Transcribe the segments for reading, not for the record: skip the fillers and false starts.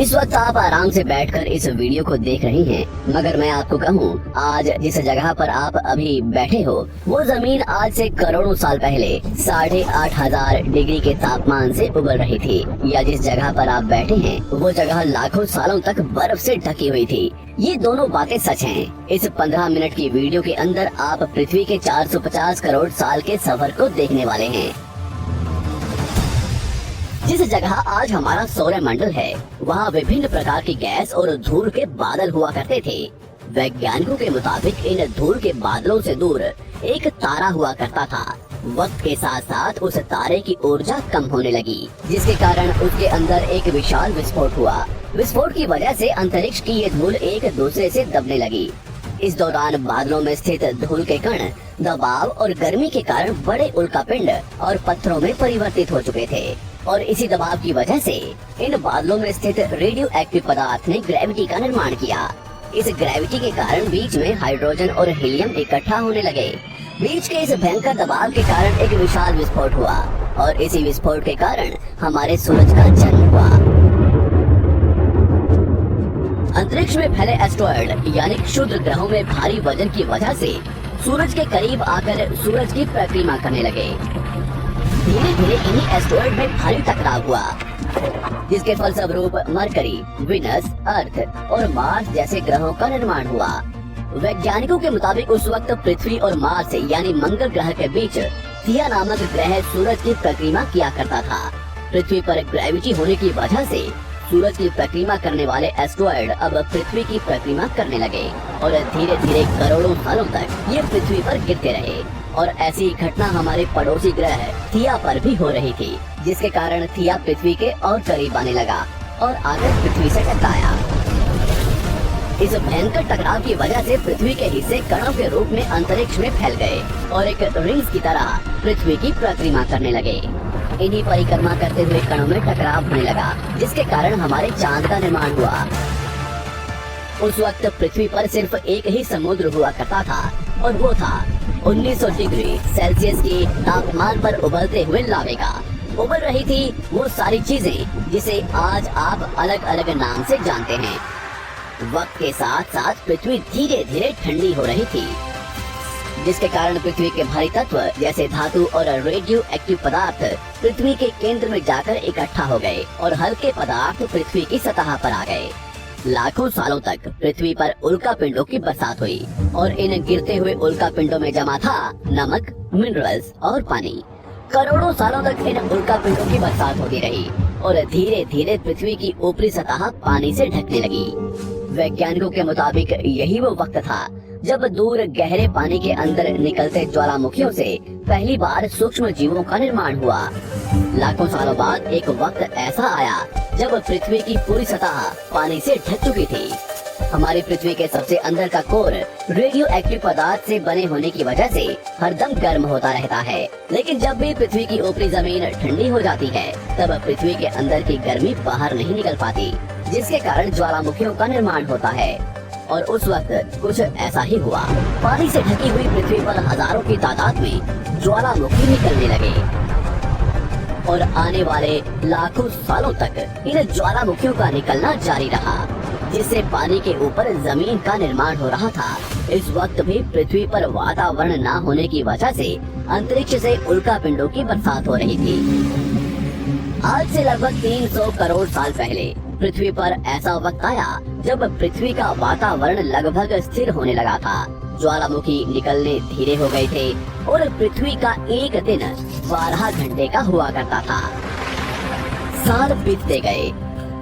इस वक्त आप आराम से बैठकर इस वीडियो को देख रहे हैं, मगर मैं आपको कहूँ, आज जिस जगह पर आप अभी बैठे हो वो जमीन आज से करोड़ों साल पहले 8,500 डिग्री के तापमान से उबल रही थी, या जिस जगह पर आप बैठे हैं वो जगह लाखों सालों तक बर्फ से ढकी हुई थी। ये दोनों बातें सच हैं। इस 15 मिनट की वीडियो के अंदर आप पृथ्वी के 450 करोड़ साल के सफर को देखने वाले हैं। जिस जगह आज हमारा सौरमंडल है, वहाँ विभिन्न प्रकार की गैस और धूल के बादल हुआ करते थे। वैज्ञानिकों के मुताबिक इन धूल के बादलों से दूर एक तारा हुआ करता था। वक्त के साथ साथ उस तारे की ऊर्जा कम होने लगी, जिसके कारण उसके अंदर एक विशाल विस्फोट हुआ। विस्फोट की वजह से अंतरिक्ष की ये धूल एक दूसरे से दबने लगी। इस दौरान बादलों में स्थित धूल के कण दबाव और गर्मी के कारण बड़े उल्कापिंड और पत्थरों में परिवर्तित हो चुके थे, और इसी दबाव की वजह से इन बादलों में स्थित रेडियो एक्टिव पदार्थ ने ग्रेविटी का निर्माण किया। इस ग्रेविटी के कारण बीच में हाइड्रोजन और हीलियम इकट्ठा होने लगे। बीच के इस भयंकर दबाव के कारण एक विशाल विस्फोट हुआ, और इसी विस्फोट के कारण हमारे सूरज का जन्म हुआ। अंतरिक्ष में फैले एस्ट्रॉयड यानी क्षुद्र ग्रहों में भारी वजन की वजह से सूरज के करीब आकर सूरज की परिक्रमा करने लगे। धीरे धीरे इन्हीं एस्ट्रॉयड में भारी टकराव हुआ, जिसके फलस्वरूप मरकरी, विनस, अर्थ और मार्स जैसे ग्रहों का निर्माण हुआ। वैज्ञानिकों के मुताबिक उस वक्त पृथ्वी और मार्स यानी मंगल ग्रह के बीच थिया नामक ग्रह सूरज की परिक्रमा किया करता था। पृथ्वी पर ग्रेविटी होने की वजह से सूरज की परिक्रमा करने वाले एस्ट्रॉयड अब पृथ्वी की परिक्रमा करने लगे, और धीरे धीरे करोड़ों सालों तक ये पृथ्वी पर गिरते रहे। और ऐसी घटना हमारे पड़ोसी ग्रह थिया पर भी हो रही थी, जिसके कारण थिया पृथ्वी के और करीब आने लगा और आकर पृथ्वी से टकराया। इस भयंकर टकराव की वजह से पृथ्वी के हिस्से कणों के रूप में अंतरिक्ष में फैल गए और एक रिंग्स की तरह पृथ्वी की परिक्रमा करने लगे। इन्हीं परिक्रमा करते हुए कणों में टकराव होने लगा, जिसके कारण हमारे चांद का निर्माण हुआ। उस वक्त पृथ्वी पर सिर्फ एक ही समुद्र हुआ करता था, और वो था 1900 डिग्री सेल्सियस के तापमान पर उबलते हुए लावे का। उबल रही थी वो सारी चीजें जिसे आज आप अलग अलग नाम से जानते हैं। वक्त के साथ साथ पृथ्वी धीरे धीरे ठंडी हो रही थी, जिसके कारण पृथ्वी के भारी तत्व जैसे धातु और रेडियो एक्टिव पदार्थ पृथ्वी के केंद्र में जाकर इकट्ठा हो गए, और हल्के पदार्थ पृथ्वी की सतह पर आ गए। लाखों सालों तक पृथ्वी पर उल्कापिंडों की बरसात हुई, और इन गिरते हुए उल्कापिंडों में जमा था नमक, मिनरल्स और पानी। करोड़ों सालों तक इन उल्कापिंडों की बरसात होती रही, और धीरे धीरे पृथ्वी की ऊपरी सतह पानी से ढकने लगी। वैज्ञानिकों के मुताबिक यही वो वक्त था जब दूर गहरे पानी के अंदर निकलते ज्वालामुखियों से पहली बार सूक्ष्म जीवों का निर्माण हुआ। लाखों सालों बाद एक वक्त ऐसा आया जब पृथ्वी की पूरी सतह पानी से ढक चुकी थी। हमारी पृथ्वी के सबसे अंदर का कोर रेडियो एक्टिव पदार्थ से बने होने की वजह से हरदम गर्म होता रहता है, लेकिन जब भी पृथ्वी की ऊपरी जमीन ठंडी हो जाती है, तब पृथ्वी के अंदर की गर्मी बाहर नहीं निकल पाती, जिसके कारण ज्वालामुखियों का निर्माण होता है। और उस वक्त कुछ ऐसा ही हुआ। पानी से ढकी हुई पृथ्वी पर हजारों की तादाद में ज्वालामुखी निकलने लगे, और आने वाले लाखों सालों तक इन ज्वालामुखियों का निकलना जारी रहा, जिससे पानी के ऊपर जमीन का निर्माण हो रहा था। इस वक्त भी पृथ्वी पर वातावरण न होने की वजह से अंतरिक्ष से उल्कापिंडों की बरसात हो रही थी। आज से लगभग 300 करोड़ साल पहले पृथ्वी पर ऐसा वक्त आया जब पृथ्वी का वातावरण लगभग स्थिर होने लगा था। ज्वालामुखी निकलने धीरे हो गए थे, और पृथ्वी का एक दिन 12 घंटे का हुआ करता था। साल बीतते गए,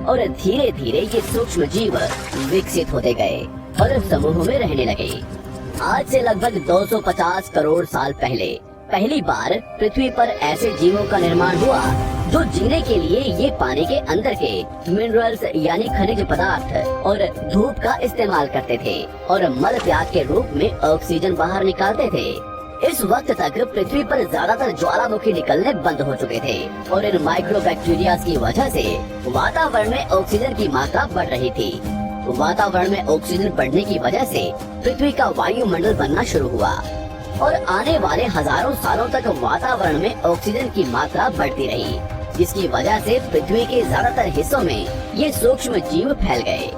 और धीरे धीरे ये सूक्ष्म जीव विकसित होते गए और समूह में रहने लगे। आज से लगभग 250 करोड़ साल पहले पहली बार पृथ्वी पर ऐसे जीवों का निर्माण हुआ जो जीने के लिए ये पानी के अंदर के मिनरल्स यानी खनिज पदार्थ और धूप का इस्तेमाल करते थे, और मल त्याग के रूप में ऑक्सीजन बाहर निकालते थे। इस वक्त तक पृथ्वी पर ज्यादातर ज्वालामुखी निकलने बंद हो चुके थे, और इन माइक्रोबैक्टीरिया की वजह से वातावरण में ऑक्सीजन की मात्रा बढ़ रही थी। वातावरण में ऑक्सीजन बढ़ने की वजह से पृथ्वी का वायुमंडल बनना शुरू हुआ, और आने वाले हजारों सालों तक वातावरण में ऑक्सीजन की मात्रा बढ़ती रही, जिसकी वजह से पृथ्वी के ज्यादातर हिस्सों में ये सूक्ष्म जीव फैल गए।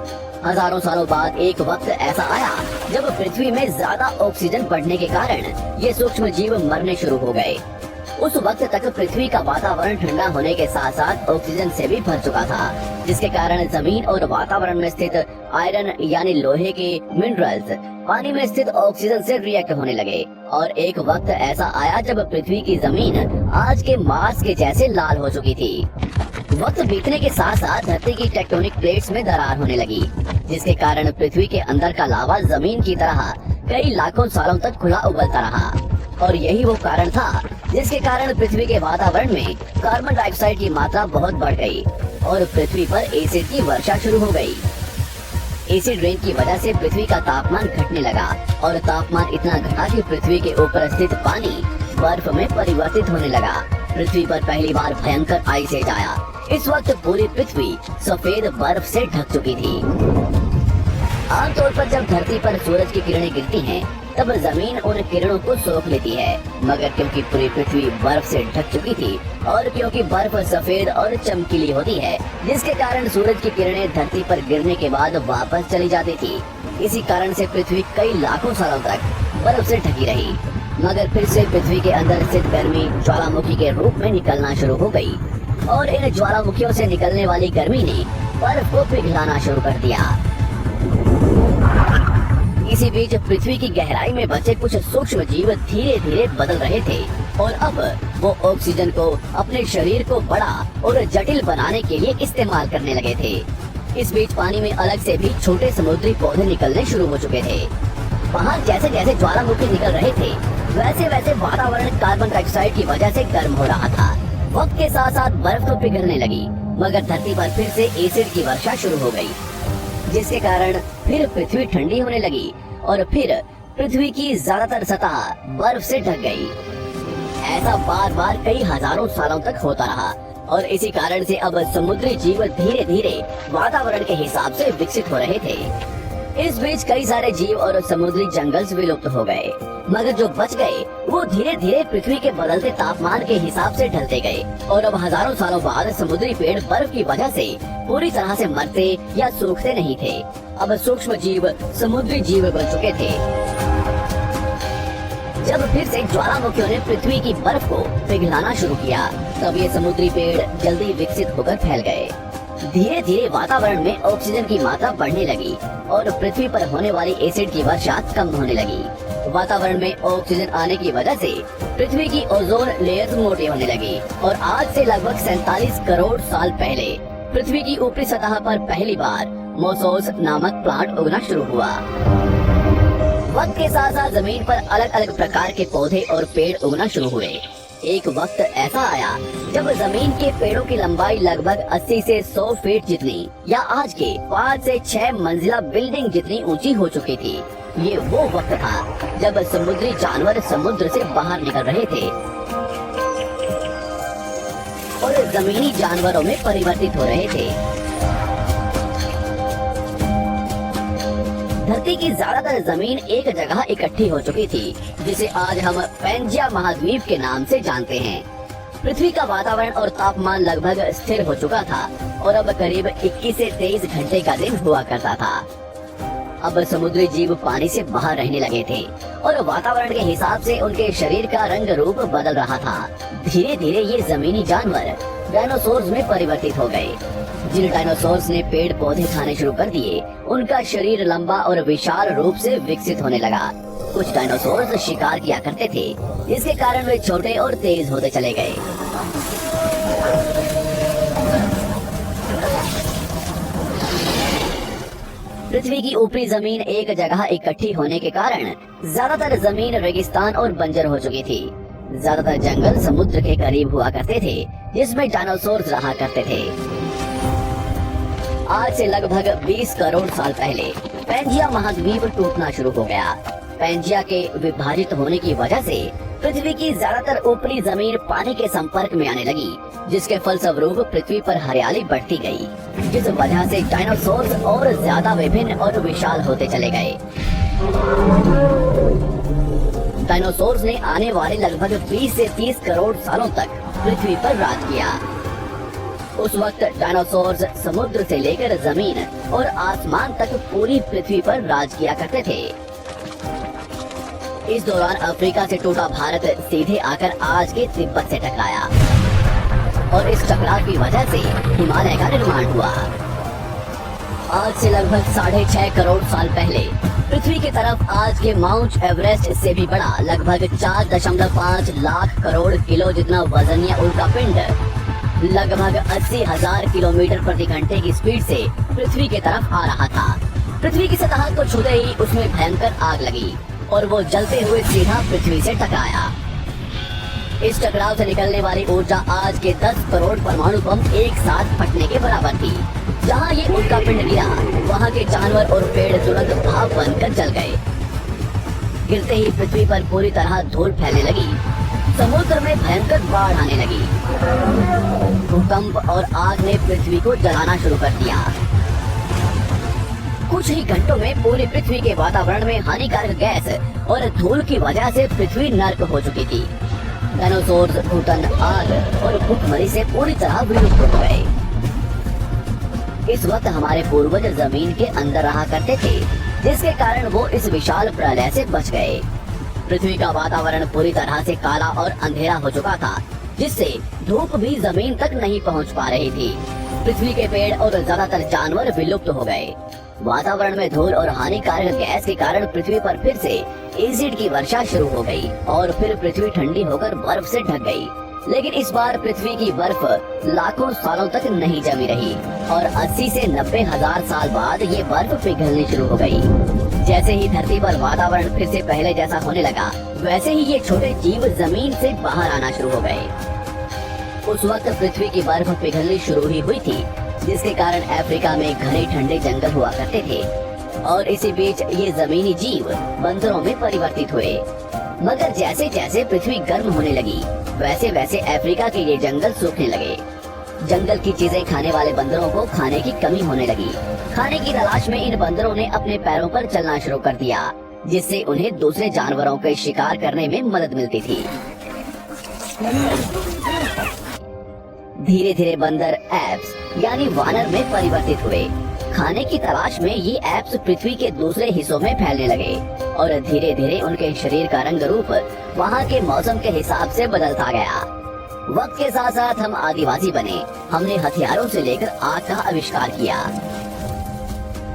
हजारों सालों बाद एक वक्त ऐसा आया जब पृथ्वी में ज्यादा ऑक्सीजन बढ़ने के कारण ये सूक्ष्म जीव मरने शुरू हो गए। उस वक्त तक पृथ्वी का वातावरण ठंडा होने के साथ साथ ऑक्सीजन से भी भर चुका था, जिसके कारण जमीन और वातावरण में स्थित आयरन यानी लोहे के मिनरल्स पानी में स्थित ऑक्सीजन से रिएक्ट होने लगे। और एक वक्त ऐसा आया जब पृथ्वी की जमीन आज के मार्स के जैसे लाल हो चुकी थी। वक्त बीतने के साथ साथ धरती की टेक्टोनिक प्लेट्स में दरार होने लगी, जिसके कारण पृथ्वी के अंदर का लावा जमीन की तरह कई लाखों सालों तक खुला उबलता रहा। और यही वो कारण था जिसके कारण पृथ्वी के वातावरण में कार्बन डाइऑक्साइड की मात्रा बहुत बढ़ गई और पृथ्वी पर एसिड की वर्षा शुरू हो गई। एसिड रेन की वजह से पृथ्वी का तापमान घटने लगा और तापमान इतना घटा कि पृथ्वी के ऊपर स्थित पानी बर्फ में परिवर्तित होने लगा। पृथ्वी पर पहली बार भयंकर आइस एज आया। इस वक्त पूरी पृथ्वी सफेद बर्फ से ढक चुकी थी। आमतौर पर जब धरती पर सूरज की किरणें गिरती हैं, तब जमीन उन किरणों को सोख लेती है, मगर क्योंकि पूरी पृथ्वी बर्फ से ढक चुकी थी और क्योंकि बर्फ सफेद और चमकीली होती है, जिसके कारण सूरज की किरणें धरती पर गिरने के बाद वापस चली जाती थी। इसी कारण से पृथ्वी कई लाखों सालों तक बर्फ से ढकी रही, मगर फिर से पृथ्वी के अंदर स्थित गर्मी ज्वालामुखी के रूप में निकलना शुरू हो गई और इन ज्वालामुखियों से निकलने वाली गर्मी ने बर्फ को पिघलाना शुरू कर दिया। इसी बीच पृथ्वी की गहराई में बचे कुछ सूक्ष्म जीव धीरे धीरे बदल रहे थे और अब वो ऑक्सीजन को अपने शरीर को बड़ा और जटिल बनाने के लिए इस्तेमाल करने लगे थे। इस बीच पानी में अलग से भी छोटे समुद्री पौधे निकलने शुरू हो चुके थे। वहाँ जैसे जैसे ज्वालामुखी निकल रहे थे, वैसे वैसे वातावरण कार्बन डाइऑक्साइड की वजह से गर्म हो रहा था। वक्त के साथ साथ बर्फ तो पिघलने लगी, मगर धरती पर फिर से एसिड की वर्षा शुरू हो गई, जिसके कारण फिर पृथ्वी ठंडी होने लगी और फिर पृथ्वी की ज्यादातर सतह बर्फ से ढक गई। ऐसा बार बार कई हजारों सालों तक होता रहा और इसी कारण से अब समुद्री जीव धीरे धीरे वातावरण के हिसाब से विकसित हो रहे थे। इस बीच कई सारे जीव और समुद्री जंगल विलुप्त हो गए, मगर जो बच गए वो धीरे धीरे पृथ्वी के बदलते तापमान के हिसाब से ढलते गए और अब हजारों सालों बाद समुद्री पेड़ बर्फ की वजह से पूरी तरह से मरते या सूखते नहीं थे। अब सूक्ष्म जीव समुद्री जीव बन चुके थे। जब फिर से ज्वालामुखियों ने पृथ्वी की बर्फ को पिघलाना शुरू किया, तब ये समुद्री पेड़ जल्दी विकसित होकर फैल गए। धीरे धीरे वातावरण में ऑक्सीजन की मात्रा बढ़ने लगी और पृथ्वी पर होने वाली एसिड की वर्षा कम होने लगी। वातावरण में ऑक्सीजन आने की वजह से पृथ्वी की ओजोन लेयर मोटी होने लगी और आज से लगभग 47 करोड़ साल पहले पृथ्वी की ऊपरी सतह पर पहली बार मोसोस नामक प्लांट उगना शुरू हुआ। वक्त के साथ साथ जमीन पर अलग अलग प्रकार के पौधे और पेड़ उगना शुरू हुए। एक वक्त ऐसा आया जब जमीन के पेड़ों की लंबाई लगभग 80 से 100 फीट जितनी या आज के 5 से 6 मंजिला बिल्डिंग जितनी ऊंची हो चुकी थी। ये वो वक्त था जब समुद्री जानवर समुद्र से बाहर निकल रहे थे और जमीनी जानवरों में परिवर्तित हो रहे थे। धरती की ज्यादातर जमीन एक जगह इकट्ठी हो चुकी थी, जिसे आज हम पैंजिया महाद्वीप के नाम से जानते हैं। पृथ्वी का वातावरण और तापमान लगभग स्थिर हो चुका था और अब करीब 21 से 23 घंटे का दिन हुआ करता था। अब समुद्री जीव पानी से बाहर रहने लगे थे और वातावरण के हिसाब से उनके शरीर का रंग रूप बदल रहा था। धीरे धीरे ये जमीनी जानवर डायनासोर्स में परिवर्तित हो गए। जिन डायनासोर्स ने पेड़ पौधे खाने शुरू कर दिए, उनका शरीर लंबा और विशाल रूप से विकसित होने लगा। कुछ डायनासोर्स शिकार किया करते थे, जिसके कारण वे छोटे और तेज होते चले गए। पृथ्वी की ऊपरी जमीन एक जगह इकट्ठी होने के कारण ज्यादातर जमीन रेगिस्तान और बंजर हो चुकी थी। ज्यादातर जंगल समुद्र के करीब हुआ करते थे, जिसमें डायनासोर्स रहा करते थे। आज से लगभग 20 करोड़ साल पहले पैंजिया महाद्वीप टूटना शुरू हो गया। पैंजिया के विभाजित होने की वजह से पृथ्वी की ज्यादातर ऊपरी जमीन पानी के संपर्क में आने लगी, जिसके फलस्वरूप पृथ्वी पर हरियाली बढ़ती गई, जिस वजह से डायनासोर्स और ज्यादा विभिन्न और विशाल होते चले गए। डायनासोर्स ने आने वाले लगभग 20 से 30 करोड़ सालों तक पृथ्वी पर राज किया। उस वक्त डायनासोर्स समुद्र से लेकर जमीन और आसमान तक पूरी पृथ्वी पर राज किया करते थे। इस दौरान अफ्रीका से टूटा भारत सीधे आकर आज के तिब्बत से टकराया और इस टकराव की वजह से हिमालय का निर्माण हुआ। आज से लगभग 6.5 करोड़ साल पहले पृथ्वी की तरफ आज के माउंट एवरेस्ट से भी बड़ा लगभग 4.5 लाख करोड़ किलो जितना वजनीय उल्कापिंड लगभग 80,000 किलोमीटर प्रति घंटे की स्पीड से पृथ्वी की तरफ आ रहा था। पृथ्वी की सतह को छूते ही उसमें भयंकर आग लगी और वो जलते हुए सीधा पृथ्वी से टकराया। इस टकराव से निकलने वाली ऊर्जा आज के 10 करोड़ परमाणु बम एक साथ फटने के बराबर थी। जहाँ ये उल्कापिंड गिरा वहाँ के जानवर और पेड़ तुरंत भाप बनकर जल गए। गिरते ही पृथ्वी पर पूरी तरह धूल फैलने लगी। समुद्र में भयंकर बाढ़ आने लगी। भूकंप और आग ने पृथ्वी को जलाना शुरू कर दिया। कुछ ही घंटों में पूरी पृथ्वी के वातावरण में हानिकारक गैस और धूल की वजह से पृथ्वी नर्क हो चुकी थी। डायनासोर्स, घुटन, आग और भूखमरी से पूरी तरह विलुप्त हो गए। इस वक्त हमारे पूर्वज जमीन के अंदर रहा करते थे, जिसके कारण वो इस विशाल प्रलय से बच गए। पृथ्वी का वातावरण पूरी तरह से काला और अंधेरा हो चुका था, जिससे धूप भी जमीन तक नहीं पहुंच पा रही थी। पृथ्वी के पेड़ और ज्यादातर जानवर विलुप्त हो गए। वातावरण में धूल और हानिकारक गैस के कारण पृथ्वी पर फिर से एसिड की वर्षा शुरू हो गई और फिर पृथ्वी ठंडी होकर बर्फ से ढक गई। लेकिन इस बार पृथ्वी की बर्फ लाखों सालों तक नहीं जमी रही और 80 से 90 हजार साल बाद ये बर्फ पिघलनी शुरू हो गई। जैसे ही धरती पर वातावरण फिर से पहले जैसा होने लगा, वैसे ही ये छोटे जीव जमीन से बाहर आना शुरू हो गए। उस वक्त पृथ्वी की बर्फ पिघलनी शुरू ही हुई थी, जिसके कारण अफ्रीका में घने ठंडे जंगल हुआ करते थे और इसी बीच ये जमीनी जीव बंदरों में परिवर्तित हुए। मगर जैसे जैसे पृथ्वी गर्म होने लगी, वैसे वैसे अफ्रीका के ये जंगल सूखने लगे। जंगल की चीजें खाने वाले बंदरों को खाने की कमी होने लगी। खाने की तलाश में इन बंदरों ने अपने पैरों पर चलना शुरू कर दिया, जिससे उन्हें दूसरे जानवरों के शिकार करने में मदद मिलती थी। धीरे धीरे बंदर एप्स यानी वानर में परिवर्तित हुए। खाने की तलाश में ये एप्स पृथ्वी के दूसरे हिस्सों में फैलने लगे और धीरे धीरे उनके शरीर का रंग रूप वहाँ के मौसम के हिसाब से बदलता गया। वक्त के साथ साथ हम आदिवासी बने। हमने हथियारों से लेकर आग का आविष्कार किया।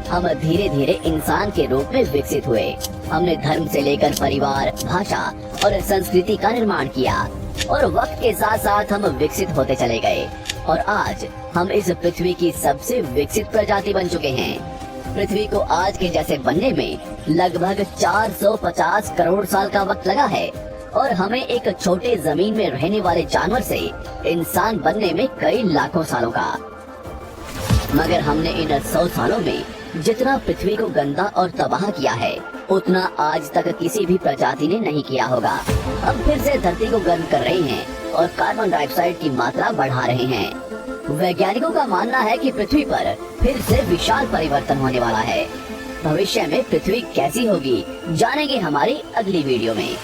हम धीरे धीरे इंसान के रूप में विकसित हुए। हमने धर्म से लेकर परिवार, भाषा और संस्कृति का निर्माण किया और वक्त के साथ साथ हम विकसित होते चले गए और आज हम इस पृथ्वी की सबसे विकसित प्रजाति बन चुके हैं। पृथ्वी को आज के जैसे बनने में लगभग 450 करोड़ साल का वक्त लगा है और हमें एक छोटे जमीन में रहने वाले जानवर से इंसान बनने में कई लाखों सालों का। मगर हमने इन 100 सालों में जितना पृथ्वी को गंदा और तबाह किया है, उतना आज तक किसी भी प्रजाति ने नहीं किया होगा। हम फिर से धरती को गर्म कर रहे हैं और कार्बन डाइऑक्साइड की मात्रा बढ़ा रहे हैं। वैज्ञानिकों का मानना है कि पृथ्वी पर फिर से विशाल परिवर्तन होने वाला है। भविष्य में पृथ्वी कैसी होगी, जानेंगे हमारी अगली वीडियो में।